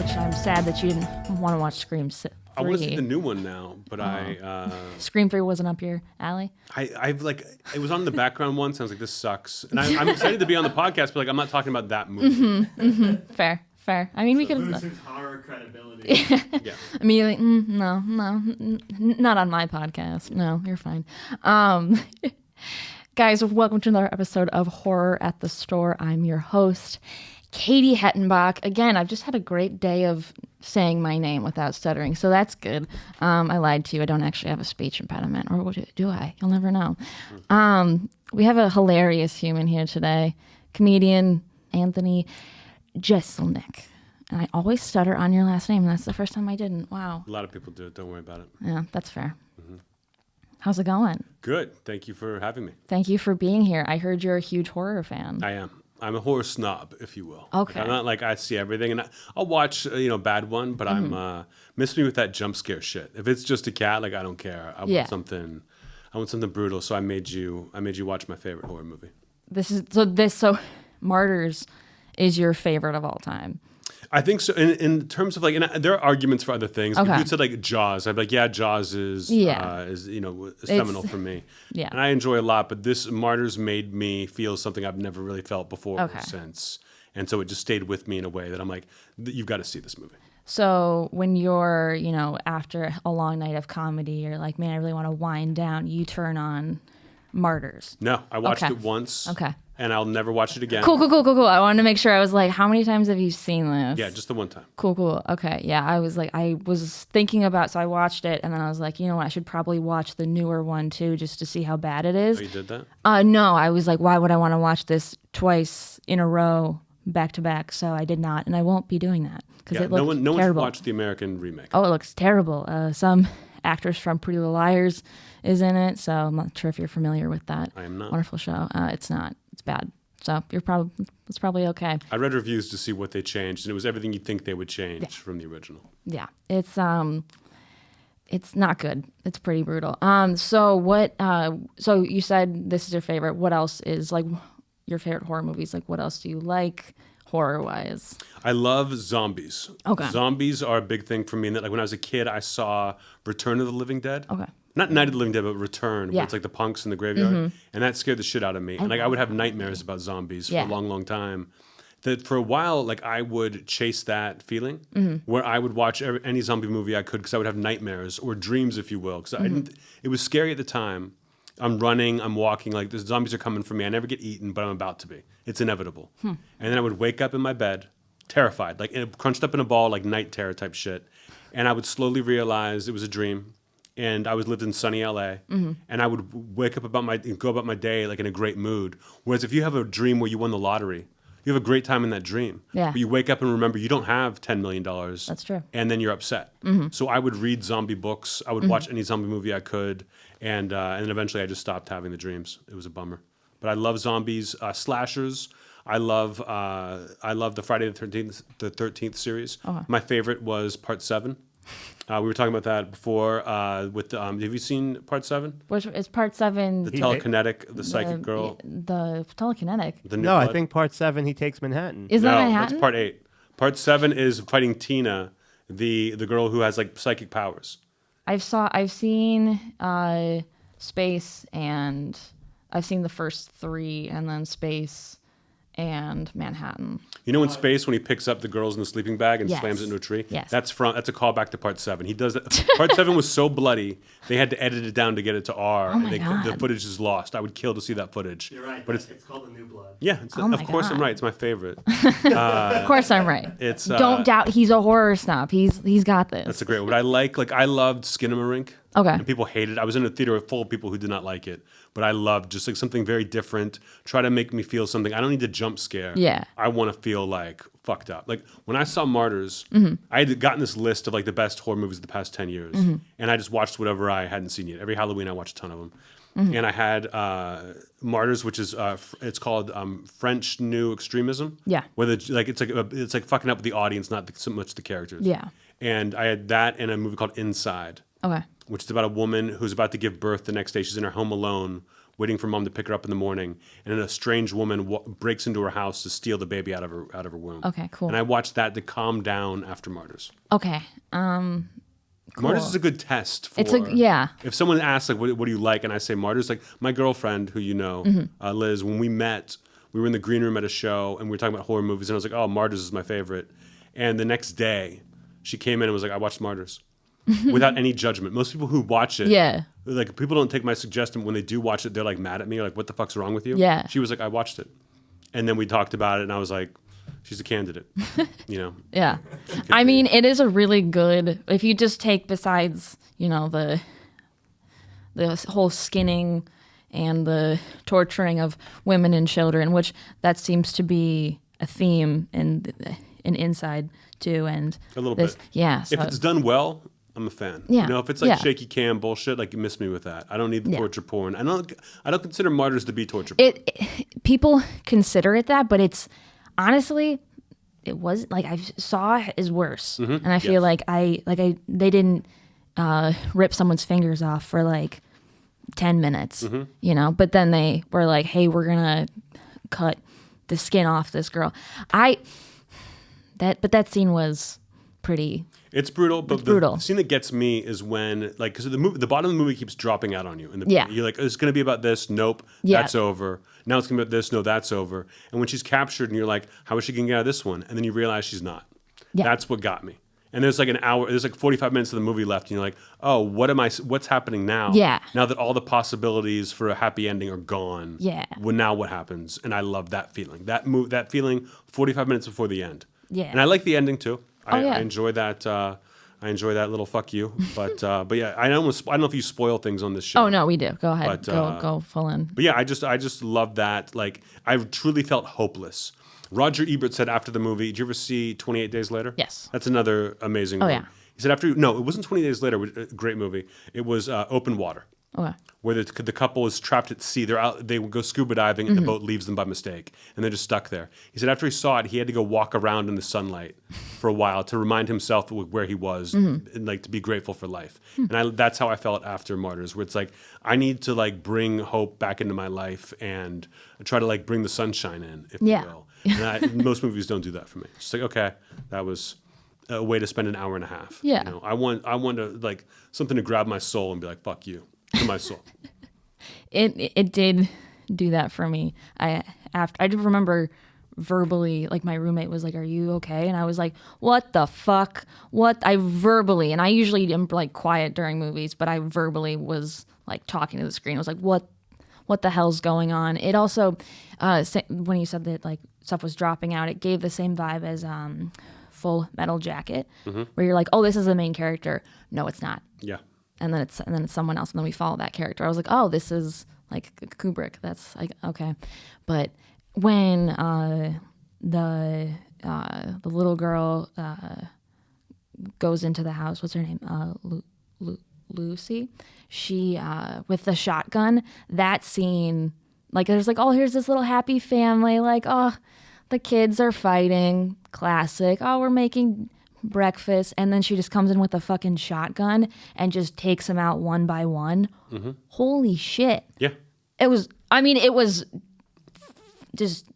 which I'm sad that you didn't want to watch Scream 3. I want to see the new one now, but Scream 3 wasn't up your alley? I've like, it was on in the background once, and I was like, this sucks. And I'm excited to be on the podcast, but like, I'm not talking about that movie. Fair. I mean, we could loses horror credibility. Yeah. I mean, like, no, not on my podcast. No, you're fine. Guys, welcome to another episode of Horror at the Store. I'm your host, Katie Hettenbach. Again, I've just had a great day of saying my name without stuttering, so that's good. I lied to you. I don't actually have a speech impediment, or do I? You'll never know. We have a hilarious human here today, comedian Anthony Jeselnik. And I always stutter on your last name, and that's the first time I didn't. Wow. A lot of people do it. Don't worry about it. Yeah, that's fair. How's it going? Good. Thank you for having me. Thank you for being here. I heard you're a huge horror fan. I am. I'm a horror snob, if you will. Okay. Like, I'm not like I see everything, and I'll watch bad one, but I'm miss me with that jump scare shit. If it's just a cat, like I don't care. I want something brutal. So I made you watch my favorite horror movie. So Martyrs is your favorite of all time. I think so. In terms of like, and there are arguments for other things. Okay. If you said like Jaws, I'd be like, yeah, Jaws is seminal for me. Yeah. And I enjoy a lot, but this Martyrs made me feel something I've never really felt before or since. And so it just stayed with me in a way that I'm like, you've got to see this movie. So when you're, after a long night of comedy, you're like, man, I really want to wind down. You turn on Martyrs. No, I watched it once. Okay. And I'll never watch it again. Cool. I wanted to make sure. I was like, how many times have you seen this? Yeah, just the one time. Cool. Okay. Yeah, I was thinking about, so I watched it, and then I was like, you know what, I should probably watch the newer one too, just to see how bad it is. Oh, you did that? No, I was like, why would I want to watch this twice in a row, back to back? So I did not, and I won't be doing that because it looks terrible. No one should watch the American remake. Oh, it looks terrible. Some actress from Pretty Little Liars is in it, so I'm not sure if you're familiar with that. I am not. Wonderful show. It's not. It's bad. So it's probably okay. I read reviews to see what they changed, and it was everything you'd think they would change from the original. Yeah, it's not good. It's pretty brutal. So you said this is your favorite. What else is like your favorite horror movies? Like, what else do you like horror-wise? I love zombies. Okay. Zombies are a big thing for me. And that, like, when I was a kid, I saw Return of the Living Dead. Okay. Not Night of the Living Dead, but Return, where it's like the punks in the graveyard. And that scared the shit out of me. And like I would have nightmares about zombies for a long, long time. That for a while, like I would chase that feeling where I would watch any zombie movie I could because I would have nightmares or dreams, if you will. Because it was scary at the time. I'm running, I'm walking, like the zombies are coming for me. I never get eaten, but I'm about to be. It's inevitable. And then I would wake up in my bed, terrified, like crunched up in a ball, like night terror type shit. And I would slowly realize it was a dream. And I lived in sunny LA, and I would wake up go about my day like in a great mood. Whereas if you have a dream where you won the lottery, you have a great time in that dream. Yeah. But you wake up and remember you don't have $10 million. That's true. And then you're upset. So I would read zombie books. I would watch any zombie movie I could, and then eventually I just stopped having the dreams. It was a bummer. But I love zombies, slashers. I love the Friday the 13th series. My favorite was Part 7. We were talking about that before. Have you seen Part 7? Which is Part 7? The telekinetic, the psychic girl. The telekinetic. I think Part 7 he takes Manhattan. Is that Manhattan? That's Part 8. Part 7 is fighting Tina, the girl who has like psychic powers. I've seen Space, and I've seen the first 3, and then Space and Manhattan. You know in Space when he picks up the girls in the sleeping bag and slams it into a tree? Yes. That's a callback to Part 7. He does that. Part 7 was so bloody, they had to edit it down to get it to R. Oh my God. The footage is lost. I would kill to see that footage. You're right, but it's called The New Blood. Yeah, of course I'm right. It's my favorite. Of course I'm right. Don't doubt he's a horror snob. He's got this. That's a great one. But I loved Skinamarink. Okay. And people hated it. I was in a theater full of people who did not like it. But I loved just like something very different. Try to make me feel something. I don't need a jump scare. Yeah. I want to feel like fucked up. Like when I saw Martyrs, I had gotten this list of like the best horror movies of the past 10 years. And I just watched whatever I hadn't seen yet. Every Halloween I watched a ton of them. And I had Martyrs, which is it's called French New Extremism. Yeah. Where it's like fucking up with the audience, not so much the characters. Yeah. And I had that and a movie called Inside. Okay. Which is about a woman who's about to give birth the next day. She's in her home alone waiting for mom to pick her up in the morning, and then a strange woman breaks into her house to steal the baby out of her womb. Okay, cool. And I watched that to calm down after Martyrs. Okay. Cool. Martyrs is a good test for. If someone asks like, what do you like, and I say Martyrs, like my girlfriend, who you know, Liz, when we met, we were in the green room at a show, and we were talking about horror movies, and I was like, oh, Martyrs is my favorite. And the next day, she came in and was like, I watched Martyrs, without any judgment. Most people who watch it, like people don't take my suggestion. When they do watch it, they're like mad at me, like, what the fuck's wrong with you? Yeah. She was like, I watched it, and then we talked about it, and I was like, she's a candidate, you know. Yeah, I mean, it is a really good. If you just take besides, you know, the whole skinning and the torturing of women and children, which that seems to be a theme in Inside too, and a little bit. Yeah, so, if it's done well, I'm a fan. Yeah, you know, if it's like shaky cam bullshit, like you miss me with that. I don't need the torture porn. I don't consider Martyrs to be torture porn. People consider it that, but it's honestly, it was like I saw is worse, and I feel like they didn't rip someone's fingers off for like 10 minutes, you know, but then they were like, hey, we're gonna cut the skin off this girl. But that scene was pretty. It's brutal, but the scene that gets me is when, like, because the bottom of the movie keeps dropping out on you. And you're like, it's going to be about this. Nope, that's over. Now it's going to be about this. No, that's over. And when she's captured and you're like, how is she going to get out of this one? And then you realize she's not. Yeah. That's what got me. And there's like an hour, there's like 45 minutes of the movie left. And you're like, oh, what's happening now? Yeah. Now that all the possibilities for a happy ending are gone. Yeah. Well, now what happens? And I love that feeling. That feeling 45 minutes before the end. Yeah. And I like the ending too. I enjoy that. I enjoy that little fuck you. But yeah, I don't know if you spoil things on this show. Oh no, we do. Go ahead. Go full in. But yeah, I just love that. Like, I truly felt hopeless. Roger Ebert said after the movie, did you ever see 28 Days Later? Yes. That's another amazing one. Yeah. He said it wasn't 28 Days Later, a great movie. It was Open Water. Okay. Where the couple is trapped at sea. They go scuba diving and the boat leaves them by mistake. And they're just stuck there. He said after he saw it, he had to go walk around in the sunlight for a while to remind himself where he was and like to be grateful for life. And that's how I felt after Martyrs, where it's like, I need to like bring hope back into my life and try to like bring the sunshine in, if you will. And most movies don't do that for me. It's just like, okay, that was a way to spend an hour and a half. Yeah. You know, I want to like something to grab my soul and be like, fuck you. To my soul. It did do that for me. I do remember verbally, like my roommate was like, "Are you okay?" And I was like, "What the fuck?" And I usually am like quiet during movies, but I verbally was like talking to the screen. I was like, "What the hell's going on?" It also, when you said that like stuff was dropping out, it gave the same vibe as Full Metal Jacket, where you're like, "Oh, this is the main character." No, it's not. Yeah. And then it's someone else, and then we follow that character. I was like, oh, this is like Kubrick. That's like okay, but when the little girl goes into the house, what's her name? Lucy. She with the shotgun. That scene, like there's like, oh, here's this little happy family. Like, oh, the kids are fighting. Classic. Oh, we're making breakfast, and then she just comes in with a fucking shotgun and just takes them out one by one. Holy shit. Yeah. It was just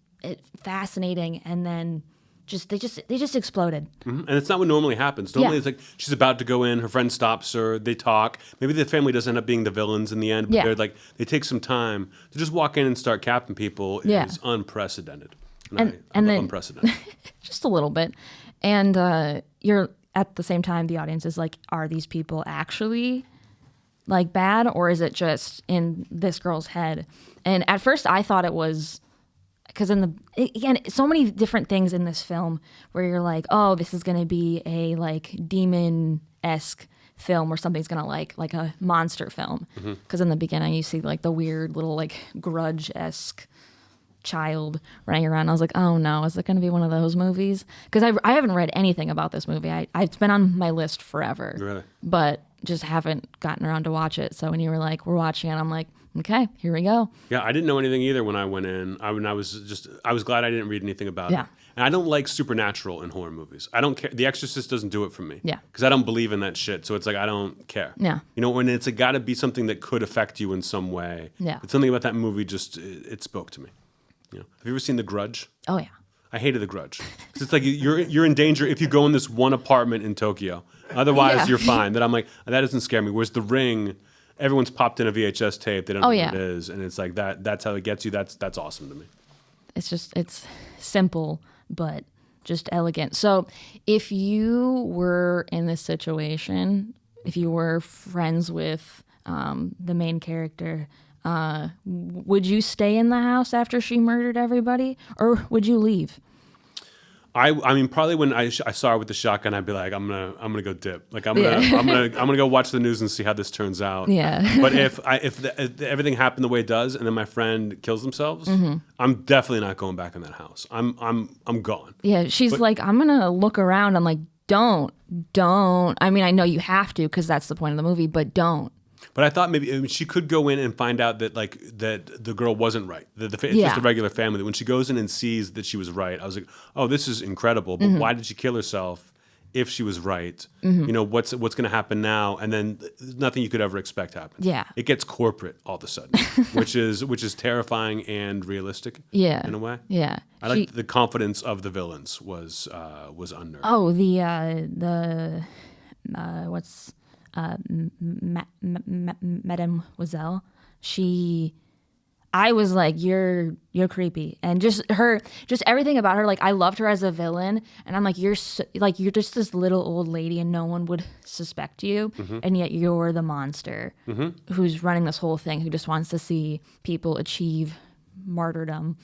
fascinating, and then they just exploded. And it's not what normally happens. Normally it's like she's about to go in, her friend stops her, they talk. Maybe the family doesn't end up being the villains in the end, but they're like, they take some time to just walk in and start capping people is unprecedented. And I love unprecedented. Just a little bit. And you're at the same time, the audience is like, are these people actually like bad, or is it just in this girl's head? And at first I thought it was, because again, so many different things in this film where you're like, oh, this is going to be a like demon-esque film or something's going to like a monster film. Because in the beginning you see like the weird little like Grudge-esque child running around. I was like, oh no, is it going to be one of those movies? Because I haven't read anything about this movie. It's been on my list forever, really, but just haven't gotten around to watch it. So when you were like, we're watching it, I'm like, okay, here we go. Yeah, I didn't know anything either when I went in. I was glad I didn't read anything about it. And I don't like supernatural in horror movies. I don't care. The Exorcist doesn't do it for me. Yeah. Because I don't believe in that shit. So it's like I don't care. Yeah. You know, when it's got to be something that could affect you in some way. Yeah. It's something about that movie just it spoke to me. You know, have you ever seen The Grudge? Oh yeah. I hated The Grudge. 'Cause it's like you're in danger if you go in this one apartment in Tokyo. Otherwise, you're fine. That I'm like, that doesn't scare me. Whereas The Ring, everyone's popped in a VHS tape. They don't know what it is, and it's like that's how it gets you. That's awesome to me. It's simple but just elegant. So if you were in this situation, if you were friends with the main character, would you stay in the house after she murdered everybody, or would you leave? I mean, probably when I saw her with the shotgun, I'd be like, I'm gonna go dip. Like I'm gonna go watch the news and see how this turns out. Yeah. But if everything happened the way it does, and then my friend kills themselves, I'm definitely not going back in that house. I'm gone. Yeah. She's like, I'm gonna look around. I'm like, don't. I mean, I know you have to because that's the point of the movie, but don't. But I thought maybe she could go in and find out that that the girl wasn't right. It's just a regular family. That when she goes in and sees that she was right, I was like, oh, this is incredible. But why did she kill herself if she was right? You know, what's going to happen now? And then nothing you could ever expect happens. Yeah. It gets corporate all of a sudden, which is terrifying and realistic. Yeah. In a way. Yeah. I like the confidence of the villains was unnerving. Oh, what's Mademoiselle, I was like, you're creepy, and just everything about her, like I loved her as a villain, and I'm like, you're just this little old lady, and no one would suspect you, and yet you're the monster who's running this whole thing, who just wants to see people achieve martyrdom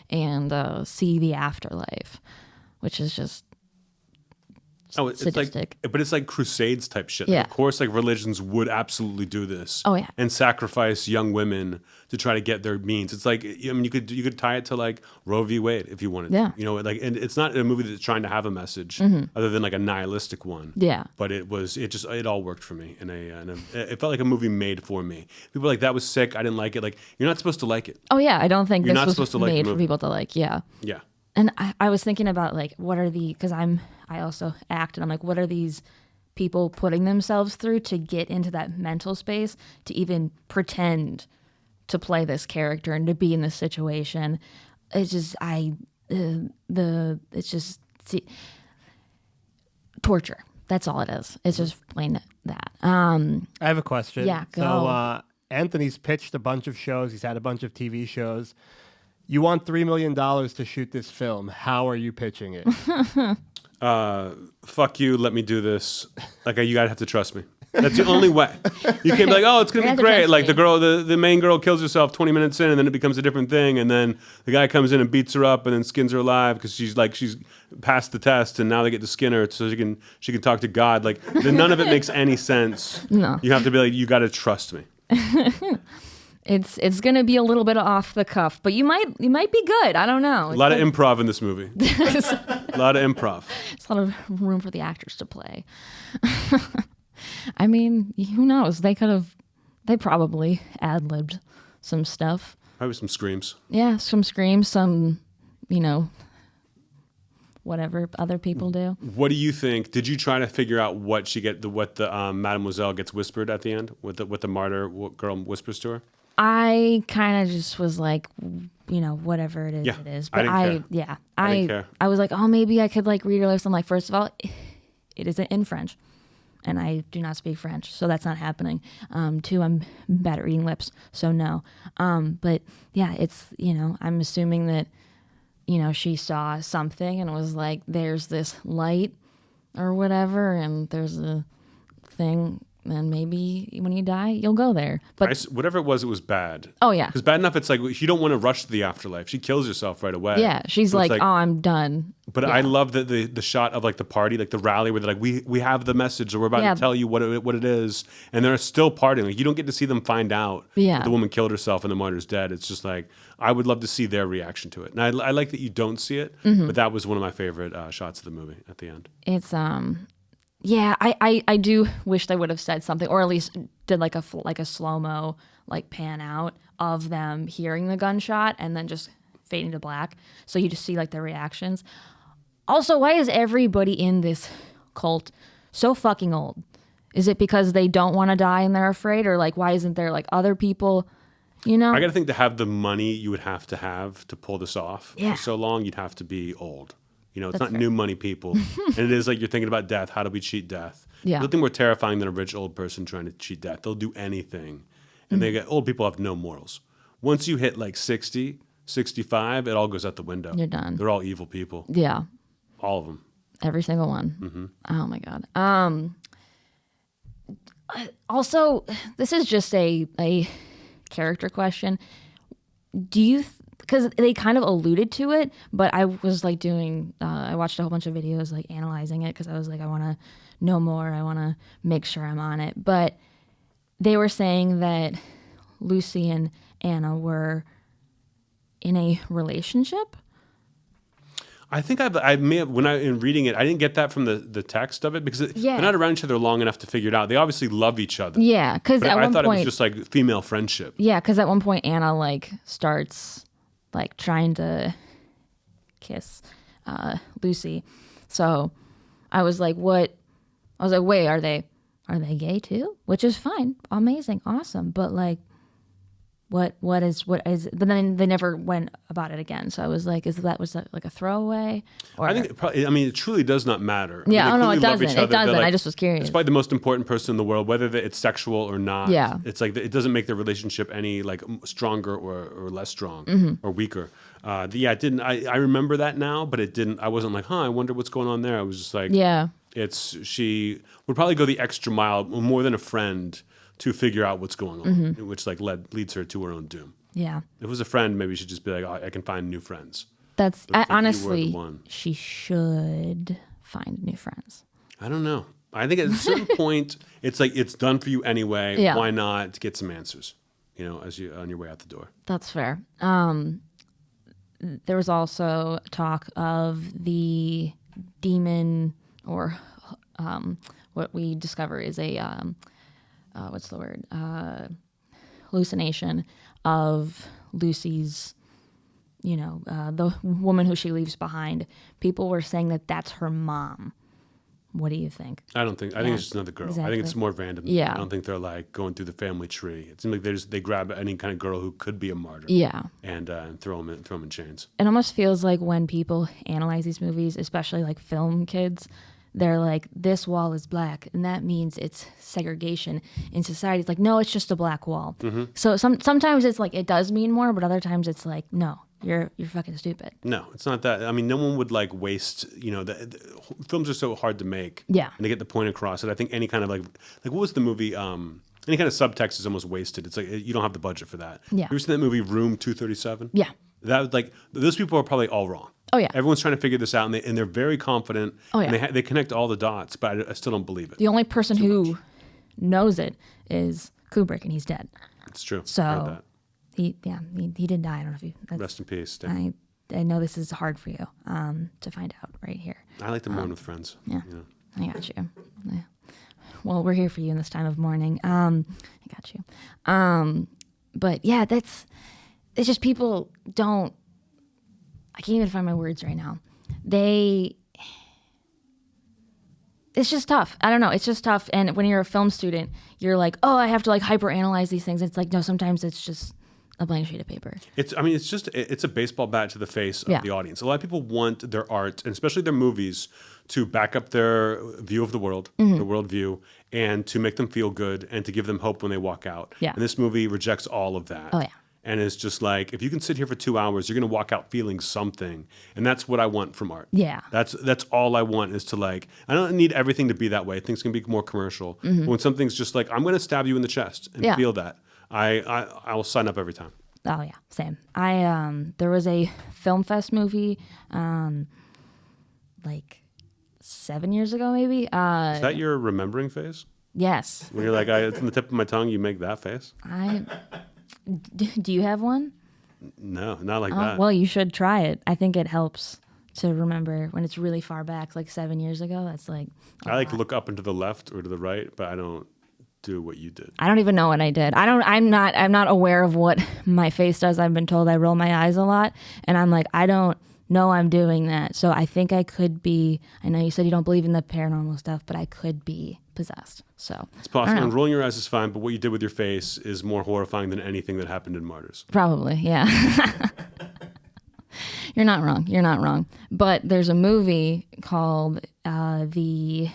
and see the afterlife, which is just sadistic. But it's like Crusades type shit. Yeah. Like, of course, like religions would absolutely do this. Oh yeah. And sacrifice young women to try to get their means. It's like, I mean, you could tie it to like Roe v. Wade if you wanted. Yeah. You know, like, and it's not a movie that's trying to have a message other than like a nihilistic one. Yeah. But it all worked for me it felt like a movie made for me. People were like, that was sick. I didn't like it. Like, you're not supposed to like it. Oh yeah. I don't think You're this not was supposed to like made the for movie. people to like. Yeah. Yeah. And I was thinking about like, what are because I also act, and I'm like, what are these people putting themselves through to get into that mental space to even pretend to play this character and to be in this situation? It's just torture. That's all it is. It's just plain that. I have a question. Yeah, go. So Anthony's pitched a bunch of shows. He's had a bunch of TV shows. You want $3 million to shoot this film. How are you pitching it? Fuck you. Let me do this. Like, you gotta have to trust me. That's the only way. You can't be like, oh, it's gonna be great. Like the main girl kills herself 20 minutes in, and then it becomes a different thing, and then the guy comes in and beats her up, and then skins her alive because she's passed the test, and now they get to skin her so she can talk to God. Like, none of it makes any sense. No. You have to be like, you gotta trust me. It's gonna be a little bit off the cuff, but you might be good. I don't know. A lot of improv in this movie. A lot of improv. It's a lot of room for the actors to play. I mean, who knows? They probably ad-libbed some stuff. Probably some screams. Yeah, some screams, some, whatever other people do. What do you think? Did you try to figure out what the Mademoiselle gets whispered at the end? What the martyr girl whispers to her? I kind of just was like, whatever it is, it is. But I didn't care. I didn't care. I was like, oh, maybe I could like read her lips. I'm like, first of all, it isn't in French, and I do not speak French, so that's not happening. Two, I'm bad at reading lips, so no. But yeah, it's I'm assuming that she saw something and was like, there's this light or whatever, and there's a thing. And maybe when you die, you'll go there. But whatever it was bad. Oh, yeah. Because bad enough, it's like you don't want to rush to the afterlife. She kills herself right away. Yeah, she's so like, oh, I'm done. But I love the shot of like the party, like the rally, where they're like, we have the message, or we're about to tell you what it is, and they're still partying. Like, you don't get to see them find out that the woman killed herself and the martyr's dead. It's just like, I would love to see their reaction to it. And I like that you don't see it, but that was one of my favorite shots of the movie at the end. It's Yeah, I do wish they would have said something, or at least did like a slow-mo like pan out of them hearing the gunshot and then just fading to black. So you just see like their reactions. Also, why is everybody in this cult so fucking old? Is it because they don't want to die and they're afraid? Or like, why isn't there like other people, you know? I got to think to have the money you would have to pull this off for so long, you'd have to be old. You know, it's not new money people. And it is like you're thinking about death. How do we cheat death? Yeah. Nothing more terrifying than a rich old person trying to cheat death. They'll do anything. And old people have no morals. Once you hit like 60, 65, it all goes out the window. You're done. They're all evil people. Yeah. All of them. Every single one. Oh my God. Also, this is just a character question. Do you, because they kind of alluded to it, but I was like I watched a whole bunch of videos like analyzing it because I was like, I want to know more. I want to make sure I'm on it. But they were saying that Lucy and Anna were in a relationship. I think I may have, in reading it, I didn't get that from the text of it because they're not around each other long enough to figure it out. They obviously love each other. Yeah, because at one point, I thought it was just like female friendship. Yeah, because at one point Anna like starts like trying to kiss Lucy. So I was like, what? I was like, wait, are they gay too? Which is fine, amazing, awesome, but like. What is? But then they never went about it again. So I was like, was that like a throwaway? Or? I think it truly does not matter. Yeah, I mean, it doesn't. It doesn't. Like, I just was curious. It's probably the most important person in the world, whether it's sexual or not. Yeah, it's like it doesn't make the relationship any like stronger or less strong or weaker. It didn't. I remember that now, but it didn't. I wasn't like, I wonder what's going on there. I was just like, she would probably go the extra mile, more than a friend, to figure out what's going on, which like leads her to her own doom. Yeah. If it was a friend, maybe she'd just be like, I can find new friends. Honestly, she should find new friends. I don't know. I think at a certain point, it's like it's done for you anyway. Yeah. Why not get some answers? You know, as you on your way out the door. That's fair. There was also talk of the demon, or what we discover is a what's the word? Hallucination of Lucy's, the woman who she leaves behind. People were saying that that's her mom. What do you think? I think it's just another girl. Exactly. I think it's more random. Yeah. I don't think they're like going through the family tree. It seems like they grab any kind of girl who could be a martyr. Yeah. And throw them in chains. It almost feels like when people analyze these movies, especially like film kids, they're like, this wall is black, and that means it's segregation in society. It's like, no, it's just a black wall. Mm-hmm. So sometimes it's like it does mean more, but other times it's like, no, you're fucking stupid. No, it's not that. I mean, no one would like waste. The films are so hard to make. Yeah, and to get the point across. And I think any kind of like what was the movie? Any kind of subtext is almost wasted. It's like you don't have the budget for that. Yeah. You ever seen that movie Room 237? Yeah. That was like those people are probably all wrong. Oh yeah, everyone's trying to figure this out, and they're very confident. Oh yeah, and they connect all the dots, but I still don't believe it. The only person who knows it is Kubrick, and he's dead. It's true. So he did die. I don't know if you. Rest in peace. I know this is hard for you to find out right here. I like to mourn with friends. Yeah, I got you. Yeah. Well, we're here for you in this time of mourning. I got you. But yeah, it's just people don't. I can't even find my words right now. It's just tough. I don't know. It's just tough. And when you're a film student, you're like, oh, I have to like hyper-analyze these things. It's like, no, sometimes it's just a blank sheet of paper. It's a baseball bat to the face of the audience. A lot of people want their art, and especially their movies, to back up their view of the world, their worldview, and to make them feel good and to give them hope when they walk out. Yeah. And this movie rejects all of that. Oh, yeah. And it's just like, if you can sit here for 2 hours, you're going to walk out feeling something. And that's what I want from art. Yeah. That's all I want is to like, I don't need everything to be that way. Things can be more commercial. Mm-hmm. But when something's just like, I'm going to stab you in the chest and feel that, I will sign up every time. Oh, yeah. Same. There was a Film Fest movie like 7 years ago, maybe. Is that your remembering face? Yes. When you're like, it's on the tip of my tongue, you make that face? Do you have one? No, not like that. Well, you should try it. I think it helps to remember when it's really far back, like 7 years ago. That's like I like to look up and to the left or to the right, but I don't do what you did? I don't even know what I did. I'm not aware of what my face does. I've been told I roll my eyes a lot, and I'm like, I don't know I'm doing that. So I think I could be, I know you said you don't believe in the paranormal stuff, but I could be possessed. So it's possible. And rolling your eyes is fine, but what you did with your face is more horrifying than anything that happened in Martyrs. Probably, yeah. You're not wrong. But there's a movie called The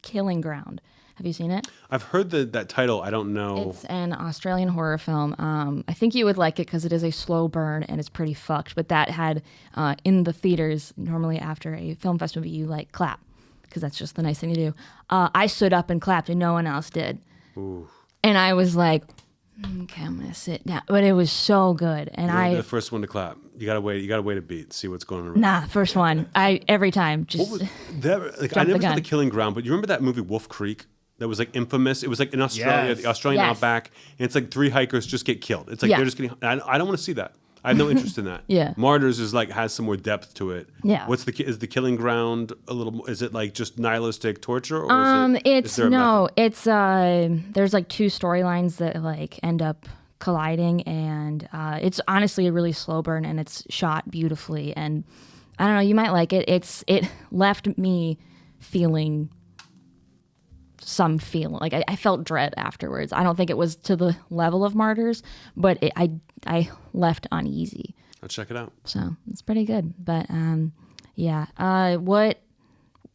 Killing Ground. Have you seen it? I've heard that title. I don't know. It's an Australian horror film. I think you would like it because it is a slow burn and it's pretty fucked. But that had in the theaters, normally after a film festival, you like clap because that's just the nice thing to do. I stood up and clapped and no one else did. Ooh. And I was like, okay, I'm gonna sit down. But it was so good, and You're the first one to clap. You gotta wait a beat, see what's going on. Nah, first one. I every time just. What was that? Like, I never saw The Killing Ground, but you remember that movie Wolf Creek? That was like infamous. It was like in Australia, the Australian outback, and it's like 3 hikers just get killed. It's like they're just getting. I don't want to see that. I have no interest in that. Yeah. Martyrs is like has some more depth to it. Yeah. Is The Killing Ground a little? Is it like just nihilistic torture? Or it's there's like 2 storylines that like end up colliding, and it's honestly a really slow burn, and it's shot beautifully, and I don't know, you might like it. It left me feeling some feeling like I felt dread afterwards. I don't think it was to the level of Martyrs, but I left uneasy. I'll check it out. So it's pretty good. But what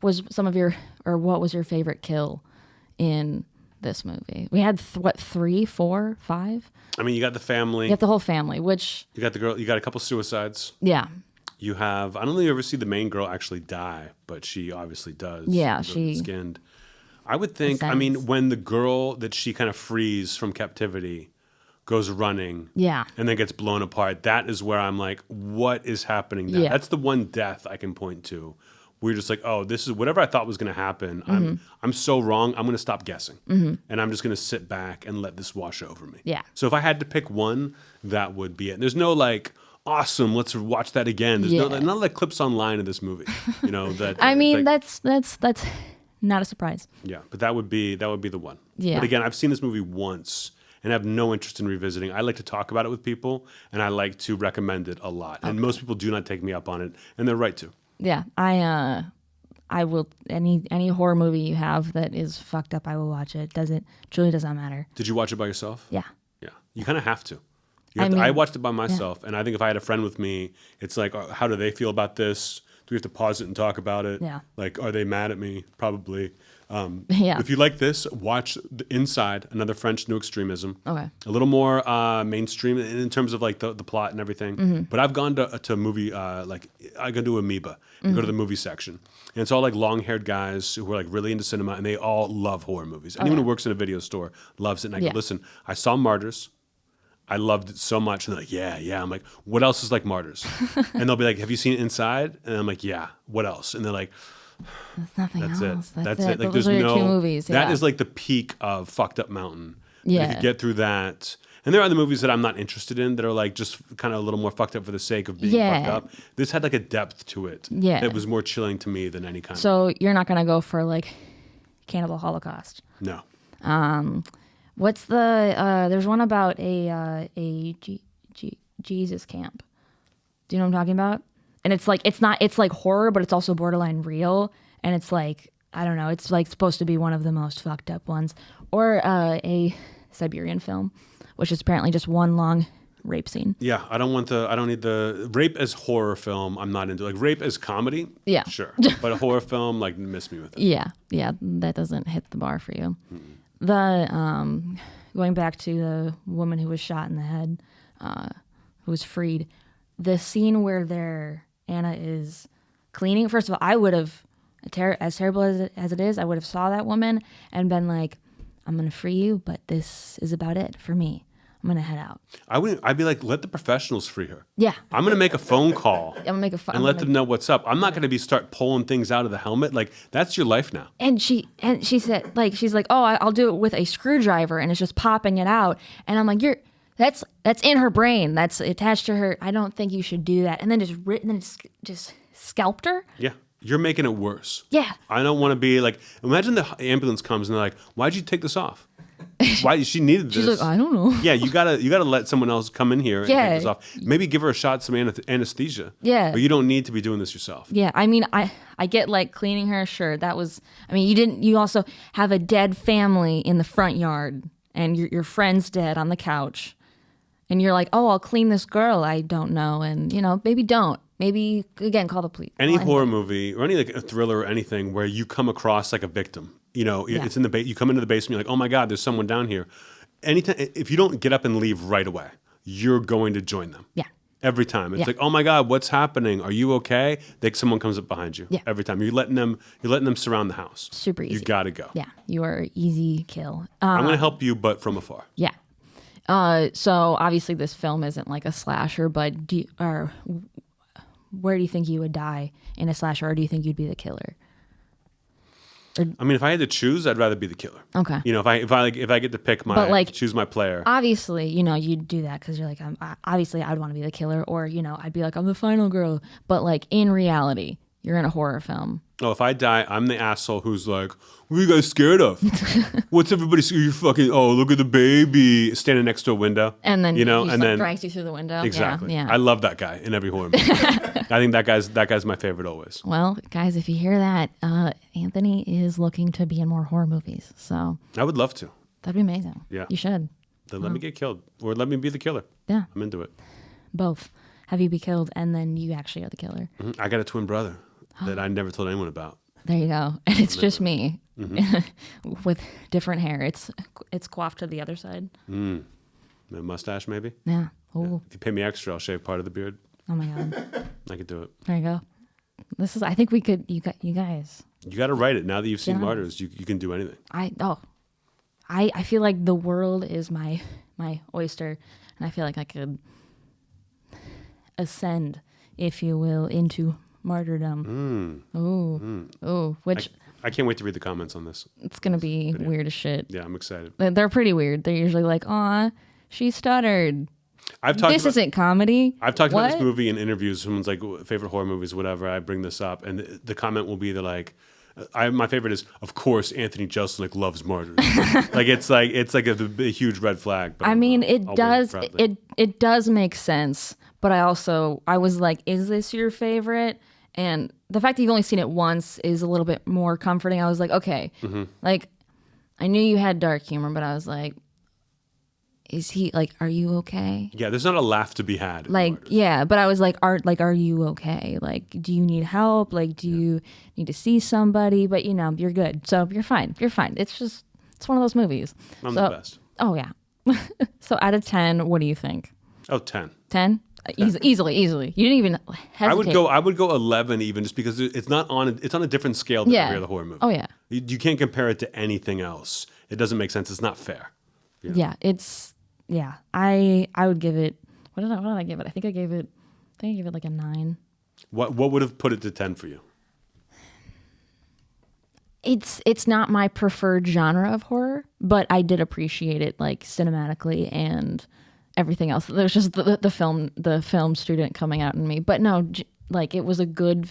was what was your favorite kill in this movie? We had 3, 4, 5? I mean, you got the family. You got the whole family, which you got the girl. You got a couple suicides. Yeah. You have. I don't think you ever see the main girl actually die, but she obviously does. Yeah, she skinned. I would think. I mean, when the girl that she kind of frees from captivity goes running, and then gets blown apart, that is where I'm like, what is happening now? Yeah. That's the one death I can point to. We're just like, oh, this is whatever I thought was going to happen. Mm-hmm. I'm so wrong. I'm going to stop guessing, and I'm just going to sit back and let this wash over me. Yeah. So if I had to pick one, that would be it. There's no like, awesome, let's watch that again. There's none of the clips online of this movie. You know that. I mean, like, that's not a surprise. Yeah, but that would be the one. Yeah. But again, I've seen this movie once and have no interest in revisiting. I like to talk about it with people, and I like to recommend it a lot. Okay. And most people do not take me up on it, and they're right to. Yeah, I will any horror movie you have that is fucked up, I will watch it. Truly does not matter. Did you watch it by yourself? Yeah. Yeah. You kind of have to. I watched it by myself, and I think if I had a friend with me, it's like, how do they feel about this? Do we have to pause it and talk about it? Yeah. Like, are they mad at me? Probably. Yeah. If you like this, watch Inside, another French New Extremism. Okay. A little more mainstream in terms of like the plot and everything. Mm-hmm. But I've gone to a movie, like I go to Amoeba and go to the movie section. And it's all like long-haired guys who are like really into cinema, and they all love horror movies. Anyone who works in a video store loves it. And I go, listen, I saw Martyrs. I loved it so much. And they're like, yeah. I'm like, what else is like Martyrs? And they'll be like, have you seen Inside? And I'm like, yeah. What else? And they're like, there's nothing else. That's it. Like, those are your 2 movies. Yeah. That is like the peak of Fucked Up Mountain. Yeah. If you get through that. And there are other movies that I'm not interested in that are like just kind of a little more fucked up for the sake of being fucked up. This had like a depth to it. Yeah. It was more chilling to me than any kind. So you're not going to go for like Cannibal Holocaust? No. What's the there's one about a Jesus camp. Do you know what I'm talking about? And it's like horror, but it's also borderline real, and it's like, I don't know, it's like supposed to be one of the most fucked up ones. Or a Siberian film, which is apparently just one long rape scene. Yeah, I don't need the rape as horror film. I'm not into like rape as comedy. Yeah, sure, but a horror film, like, miss me with it. Yeah, that doesn't hit the bar for you. Mm-hmm. The going back to the woman who was shot in the head, who was freed, the scene where Anna is cleaning. First of all, I would have, as terrible as it is, I would have saw that woman and been like, I'm gonna free you, but this is about it for me. I'm gonna head out. I'd be like, let the professionals free her. Yeah. I'm gonna make a phone call. And let them know what's up. I'm not gonna start pulling things out of the helmet. Like, that's your life now. And she said, like, she's like, oh, I'll do it with a screwdriver, and it's just popping it out. And I'm like, that's in her brain. That's attached to her. I don't think you should do that. And then just scalped her. Yeah. You're making it worse. Yeah. I don't want to be like, imagine the ambulance comes and they're like, why'd you take this off? Why she needed this? She's like, I don't know. Yeah, you gotta let someone else come in here and take this off. Maybe give her a shot, some anesthesia. Yeah. But you don't need to be doing this yourself. Yeah, I mean, I get like cleaning her. Sure, that was. I mean, you also have a dead family in the front yard, and your friend's dead on the couch, and you're like, oh, I'll clean this girl. I don't know, and maybe don't. Maybe again, call the police. Any horror movie or any like a thriller or anything where you come across like a victim. It's in the you come into the basement, you're like, oh my God, there's someone down here. Anytime, if you don't get up and leave right away, you're going to join them. Yeah. Every time. It's like, oh my God, what's happening? Are you okay? Like someone comes up behind you. Yeah. Every time. You're letting them surround the house. Super easy. You gotta go. Yeah. You are easy kill. I'm gonna help you, but from afar. Yeah. So obviously this film isn't like a slasher, but where do you think you would die in a slasher, or do you think you'd be the killer? I mean, if I had to choose, I'd rather be the killer. Okay. If I get to pick choose my player. Obviously, you'd do that because you're like, obviously I'd want to be the killer, or I'd be like, I'm the final girl. But like in reality, you're in a horror film. Oh, if I die, I'm the asshole who's like, what are you guys scared of? What's everybody? You fucking, oh, look at the baby standing next to a window. And then, and then drags you through the window. Exactly. Yeah. I love that guy in every horror movie. I think that guy's my favorite always. Well, guys, if you hear that, Anthony is looking to be in more horror movies. So I would love to. That'd be amazing. Yeah. You should. Then let me get killed. Or let me be the killer. Yeah. I'm into it. Both. Have you be killed and then you actually are the killer. Mm-hmm. I got a twin brother that I never told anyone about. There you go. And it's just me with different hair. It's coiffed to the other side. A mustache maybe? Yeah. Oh. If you pay me extra, I'll shave part of the beard. Oh my God. I could do it. There you go. I think we could, you guys. You got to write it. Now that you've seen Martyrs, you can do anything. I feel like the world is my oyster, and I feel like I could ascend, if you will, into martyrdom. Which I can't wait to read the comments on this. It's gonna be weird as shit. Yeah, I'm excited. They're pretty weird. They're usually like, "Aw, she stuttered." This isn't comedy. I've talked about this movie in interviews. Someone's like, favorite horror movies, whatever. I bring this up, and the comment will be, they're like, my favorite is, of course, Anthony Jeselnik loves Martyrs. it's like a huge red flag. But I mean, it does make sense. But I was like, is this your favorite? And the fact that you've only seen it once is a little bit more comforting. I was like, okay, like I knew you had dark humor, but I was like, is he like, are you okay? Yeah, there's not a laugh to be had. Yeah, but I was like, are you okay? Like, do you need help? Like, do you need to see somebody? But you're good, so you're fine. You're fine. It's one of those movies. I'm the best. Oh yeah. So out of 10, what do you think? Oh, 10. 10? Easily. You didn't even hesitate. I would go 11 even, just because it's on a different scale than every other horror movie. Oh yeah. You can't compare it to anything else. It doesn't make sense. It's not fair. Yeah, I would give it. What did I give it? I think I gave it like a 9. What would have put it to 10 for you? It's not my preferred genre of horror, but I did appreciate it like cinematically and everything else. There's just the film student coming out in me. But no, like it was a good.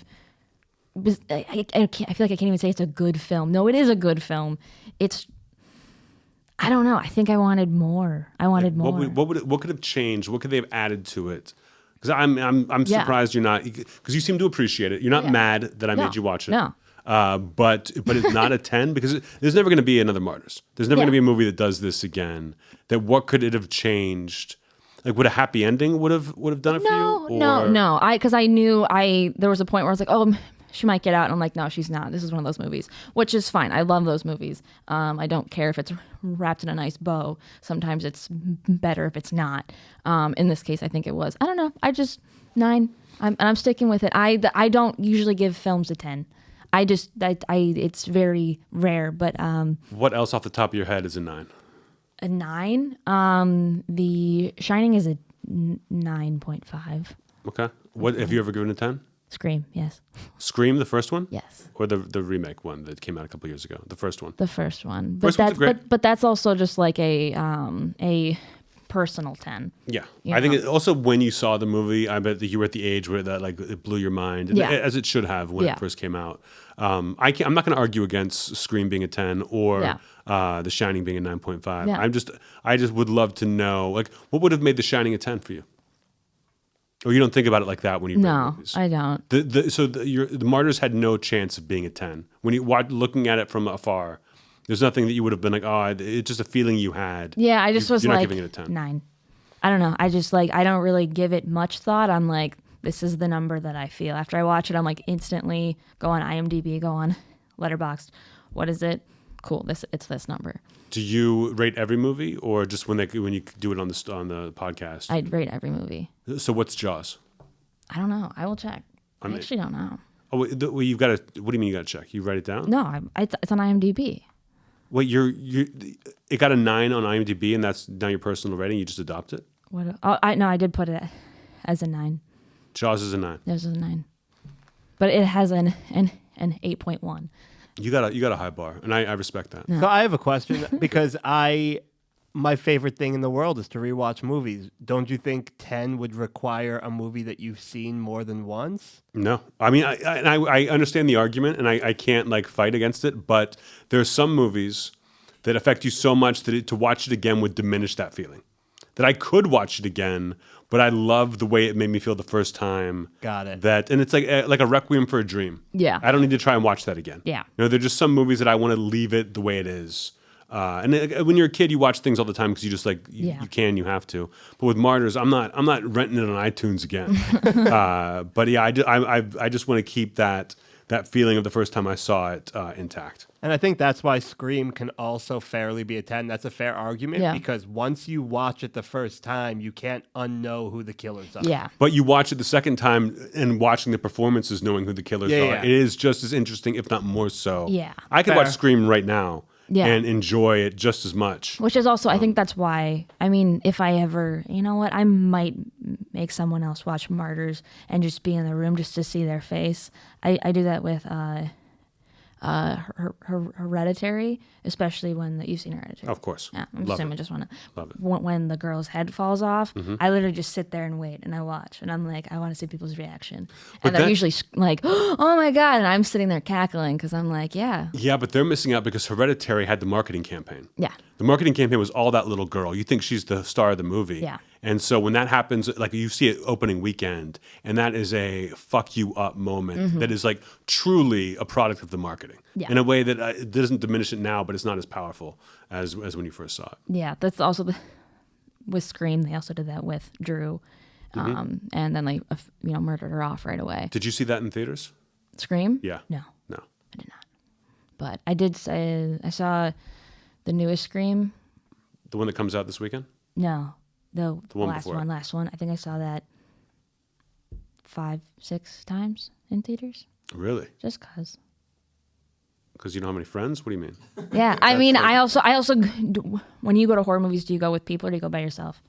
I feel like I can't even say it's a good film. No, it is a good film. I don't know. I think I wanted more. More. What could have changed? What could they have added to it? Because I'm surprised you're not, because you seem to appreciate it. You're not mad that I made you watch it. No. But it's not a 10, because there's never going to be another Martyrs. There's never going to be a movie that does this again. That what could it have changed? Like, would a happy ending would have done it for you? No. Because I knew there was a point where I was like, oh, she might get out. And I'm like, no, she's not. This is one of those movies, which is fine. I love those movies. I don't care if it's wrapped in a nice bow. Sometimes it's better if it's not. In this case, I think it was. I don't know. I just 9. I'm sticking with it. I don't usually give films a 10. It's very rare. But what else off the top of your head is a 9? A 9. The Shining is a 9.5. Okay. What have you ever given a 10? Scream, yes. Scream, the first one? Yes. Or the remake one that came out a couple years ago? The first one. The first one. But that's also just like a personal 10. Yeah. I think also when you saw the movie, I bet that you were at the age where that like it blew your mind, as it should have when it first came out. I'm not going to argue against Scream being a 10 or The Shining being a 9.5. Yeah. I just would love to know, like, what would have made The Shining a 10 for you? Or you don't think about it like that when you rate movies? No, I don't. The Martyrs had no chance of being a 10. When you looking at it from afar, there's nothing that you would have been like, oh, it's just a feeling you had. Yeah, I just was you're like, not giving it a 10. 9. I don't know. I just like, I don't really give it much thought. I'm like, this is the number that I feel. After I watch it, I'm like instantly go on IMDb, go on Letterboxd. What is it? Cool. It's this number. Do you rate every movie, or just when you do it on the podcast? I'd rate every movie. So what's Jaws? I don't know. I will check. I actually don't know. Oh, you've got to. What do you mean you got to check? You write it down? No, it's on IMDb. Wait, it got a 9 on IMDb, and that's now your personal rating. You just adopt it? I did put it as a 9. Jaws is a 9. This is a 9, but it has an 8.1. You got a high bar, and I respect that. So I have a question because my favorite thing in the world is to rewatch movies. Don't you think 10 would require a movie that you've seen more than once? No, I mean I understand the argument, and I can't like fight against it. But there are some movies that affect you so much that to watch it again would diminish that feeling. That I could watch it again, but I love the way it made me feel the first time. Got it. And it's like a Requiem for a Dream. Yeah. I don't need to try and watch that again. Yeah. They're just some movies that I want to leave it the way it is. And when you're a kid, you watch things all the time because you just like you have to. But with Martyrs, I'm not renting it on iTunes again. But yeah, I just want to keep that feeling of the first time I saw it intact. And I think that's why Scream can also fairly be a 10. That's a fair argument because once you watch it the first time, you can't unknow who the killers are. Yeah. But you watch it the second time and watching the performances, knowing who the killers are, it is just as interesting, if not more so. Yeah. I could watch Scream right now and enjoy it just as much. Which is also, I think that's why, I mean, if I ever, you know what, I might make someone else watch Martyrs and just be in the room just to see their face. I do that with Hereditary, especially when you've seen Hereditary. Of course. Yeah, I'm assuming just want to. Love it. When the girl's head falls off, I literally just sit there and wait, and I watch, and I'm like, I want to see people's reaction, and they're usually like, oh my god, and I'm sitting there cackling because I'm like, yeah. Yeah, but they're missing out because Hereditary had the marketing campaign. Yeah. The marketing campaign was all that little girl. You think she's the star of the movie. Yeah. And so when that happens, like you see it opening weekend, and that is a fuck you up moment that is like truly a product of the marketing in a way that it doesn't diminish it now, but it's not as powerful as when you first saw it. Yeah, that's also with Scream. They also did that with Drew, and then they murdered her off right away. Did you see that in theaters? Scream? Yeah. No, I did not. But I did say I saw the newest Scream. The one that comes out this weekend? No. The last before. last one. I think I saw that 5-6 times in theaters. Really? Just cause. Because you don't have any friends? What do you mean? Yeah, I mean, I also, when you go to horror movies, do you go with people or do you go by yourself?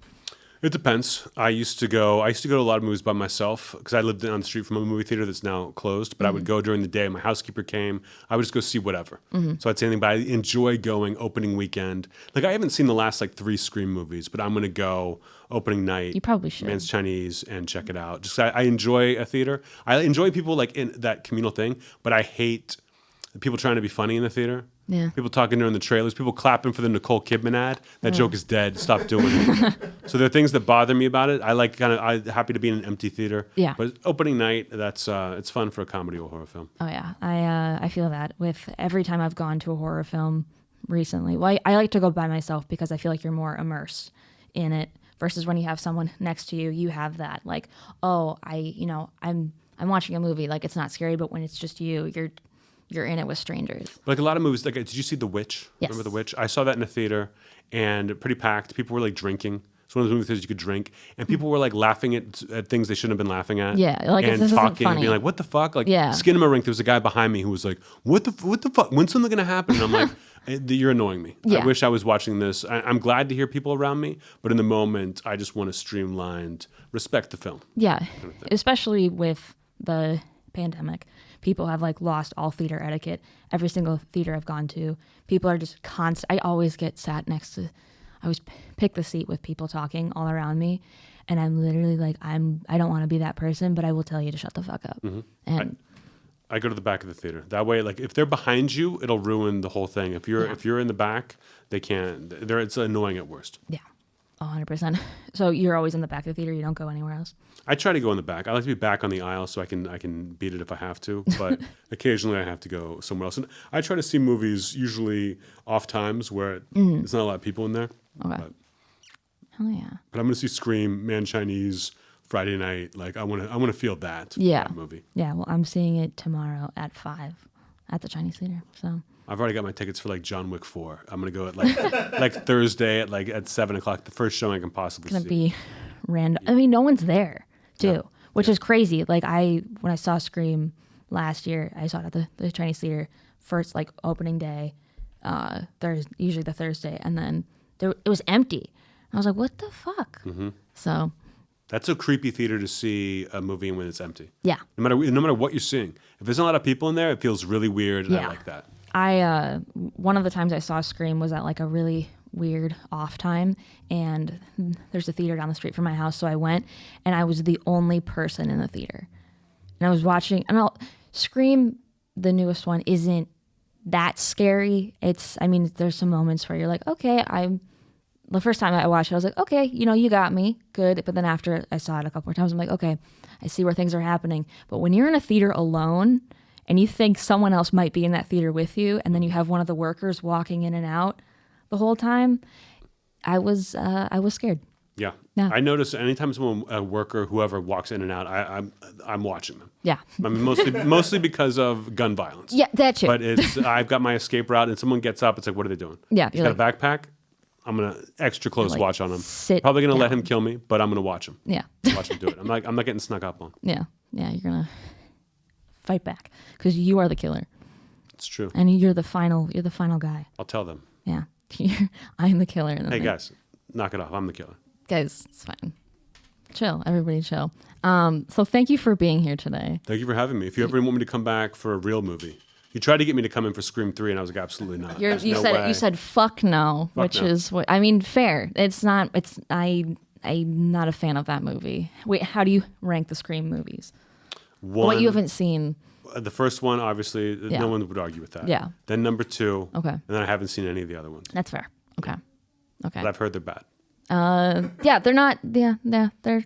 It depends. I used to go to a lot of movies by myself because I lived on the street from a movie theater that's now closed. But I would go during the day. My housekeeper came. I would just go see whatever. So I'd say anything. But I enjoy going opening weekend. Like I haven't seen the last like 3 Scream movies, but I'm going to go opening night. You probably should. Man's Chinese and check it out. Just I enjoy a theater. I enjoy people like in that communal thing, but I hate people trying to be funny in the theater. Yeah. People talking during the trailers, people clapping for the Nicole Kidman ad. That joke is dead. Stop doing it. So there are things that bother me about it. I'm happy to be in an empty theater. Yeah. But opening night, that's it's fun for a comedy or horror film. Oh yeah, I feel that with every time I've gone to a horror film recently. Well, I like to go by myself because I feel like you're more immersed in it versus when you have someone next to you. You have that like, oh, I'm watching a movie, like it's not scary, but when it's just you, you're in it with strangers. Like a lot of movies, like did you see The Witch? Yes. Remember The Witch? I saw that in a theater and pretty packed. People were like drinking. It's one of those movie theaters you could drink, and people were like laughing at things they shouldn't have been laughing at. Yeah, like and this talking isn't funny. and being like, "What the fuck?" Like Yeah. Skinamarink, there was a guy behind me who was like, "What the fuck? When's something gonna happen?" And I'm like, "You're annoying me. Yeah. I wish I was watching this. I'm glad to hear people around me, but in the moment, I just want to streamlined respect the film." Yeah, especially with the pandemic. People have like lost all theater etiquette. Every single theater I've gone to, people are just constant. I always get sat next to I always pick the seat with people talking all around me, and I'm literally like, I don't want to be that person, but I will tell you to shut the fuck up. Mm-hmm. And I go to the back of the theater. That way, like if they're behind you, it'll ruin the whole thing. If you're in the back, they can't. It's annoying at worst. Yeah. 100%. So you're always in the back of the theater. You don't go anywhere else. I try to go in the back. I like to be back on the aisle so I can beat it if I have to. But occasionally I have to go somewhere else. And I try to see movies usually off times where there's not a lot of people in there. Okay. Hell yeah. But I'm going to see Scream, Man Chinese, Friday night. Like I want to feel that. Yeah. That movie. Yeah. Well, I'm seeing it tomorrow at 5 at the Chinese theater. So. I've already got my tickets for like John Wick 4. I'm gonna go at like Thursday at 7 o'clock. The first showing I can possibly see. It's gonna be random. I mean, no one's there too, which is crazy. Like when I saw Scream last year, I saw it at the Chinese theater first, like opening day, usually the Thursday, and then it was empty. I was like, what the fuck? Mm-hmm. So. That's a creepy theater to see a movie when it's empty. Yeah. No matter what you're seeing, if there's not a lot of people in there, it feels really weird, and I like that. One of the times I saw Scream was at like a really weird off time, and there's a theater down the street from my house, so I went, and I was the only person in the theater, and I was watching. And Scream, the newest one, isn't that scary. There's some moments where you're like, okay, the first time I watched it, I was like, okay, you got me, good. But then after I saw it a couple more times, I'm like, okay, I see where things are happening. But when you're in a theater alone, and you think someone else might be in that theater with you, and then you have one of the workers walking in and out the whole time, I was scared. Yeah. I notice anytime a worker, whoever walks in and out, I'm watching them. Yeah. I mean, mostly because of gun violence. Yeah, that too. But I've got my escape route, and someone gets up. It's like, what are they doing? Yeah. He's got a backpack. I'm gonna extra close watch on him. Probably gonna let him kill me, but I'm gonna watch him. Yeah. Watch him do it. I'm not getting snuck up on. Yeah. Yeah. You're gonna fight back because you are the killer. It's true. And you're the final guy. I'll tell them. Yeah. I'm the killer. Hey guys, knock it off. I'm the killer. Guys, it's fine. Chill. Everybody chill. So thank you for being here today. Thank you for having me. If you ever want me to come back for a real movie, you tried to get me to come in for Scream 3, and I was like, absolutely not. You said fuck no, is what fair. It's not. I'm not a fan of that movie. Wait, how do you rank the Scream movies? What you haven't seen? The first one, obviously, no one would argue with that. Yeah. Then number 2. Okay. And then I haven't seen any of the other ones. That's fair. Okay. But I've heard they're bad. Yeah, they're not. Yeah, they're.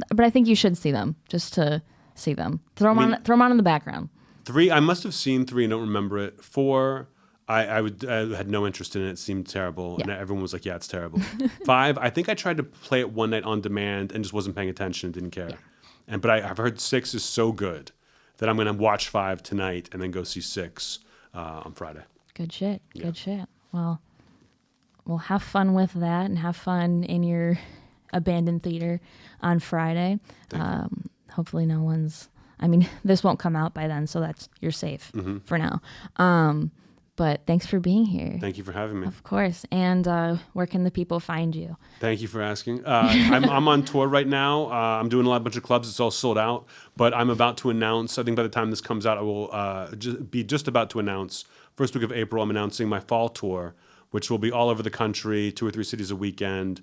But I think you should see them just to see them. Throw them on in the background. 3, I must have seen 3 and don't remember it. 4, I had no interest in it. It seemed terrible, and everyone was like, "Yeah, it's terrible." 5, I think I tried to play it one night on demand and just wasn't paying attention and didn't care. Yeah. But I've heard 6 is so good that I'm going to watch 5 tonight and then go see 6 on Friday. Good shit. Yeah. Good shit. Well, have fun with that and have fun in your abandoned theater on Friday. Hopefully no one's... this won't come out by then, so you're safe for now. But thanks for being here. Thank you for having me. Of course. And where can the people find you? Thank you for asking. I'm on tour right now. I'm doing a bunch of clubs. It's all sold out. But I'm about to announce, I think by the time this comes out, I will be just about to announce, first week of April, I'm announcing my fall tour, which will be all over the country, 2 or 3 cities a weekend,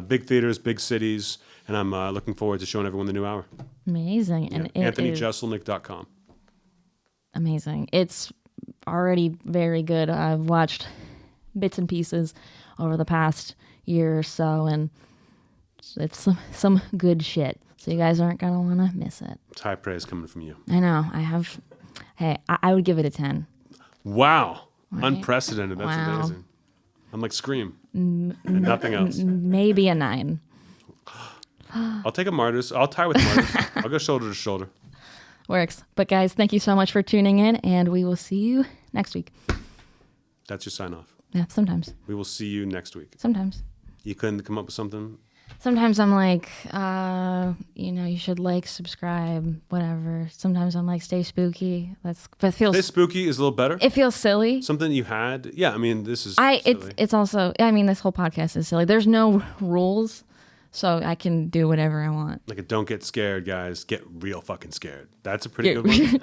big theaters, big cities. And I'm looking forward to showing everyone the new hour. Amazing. Yeah. And AnthonyJeselnik.com. Amazing. It's already very good. I've watched bits and pieces over the past year or so, and it's some good shit. So you guys aren't going to want to miss it. It's high praise coming from you. I know. Hey, I would give it a 10. Wow. Right? Unprecedented. That's amazing. I'm like Scream. And nothing else. Maybe a 9. I'll take a Martyrs. I'll tie with Martyrs. I'll go shoulder to shoulder. Works. But guys, thank you so much for tuning in, and we will see you next week. That's your sign off. Yeah, sometimes. We will see you next week. Sometimes. You couldn't come up with something? Sometimes I'm like, you should subscribe, whatever. Sometimes I'm like, stay spooky. Stay spooky is a little better. It feels silly. Something you had. Yeah, this is silly. It's also, this whole podcast is silly. There's no rules. So I can do whatever I want. Like a don't get scared, guys. Get real fucking scared. That's a pretty good one.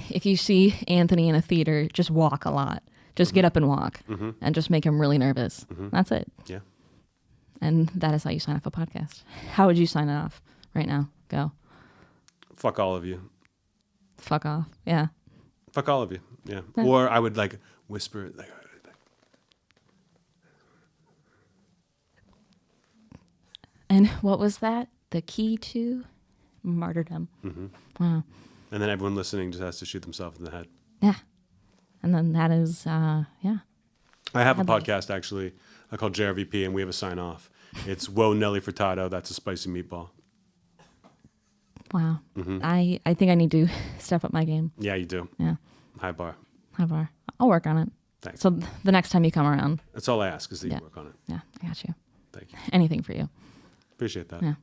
If you see Anthony in a theater, just walk a lot. Just get up and walk and just make him really nervous. That's it. Yeah. And that is how you sign off a podcast. How would you sign it off right now? Go. Fuck all of you. Fuck off. Yeah. Fuck all of you. Yeah. Or I would like whisper like. And what was that? The key to martyrdom. Wow. And then everyone listening just has to shoot themselves in the head. Yeah. And then that is, yeah. I have a podcast actually called JRVP, and we have a sign off. It's Whoa Nelly Furtado. That's a spicy meatball. Wow. I think I need to step up my game. Yeah, you do. Yeah. High bar. High bar. I'll work on it. Thanks. So the next time you come around. That's all I ask is that you work on it. Yeah, I got you. Thank you. Anything for you. Appreciate that. Yeah.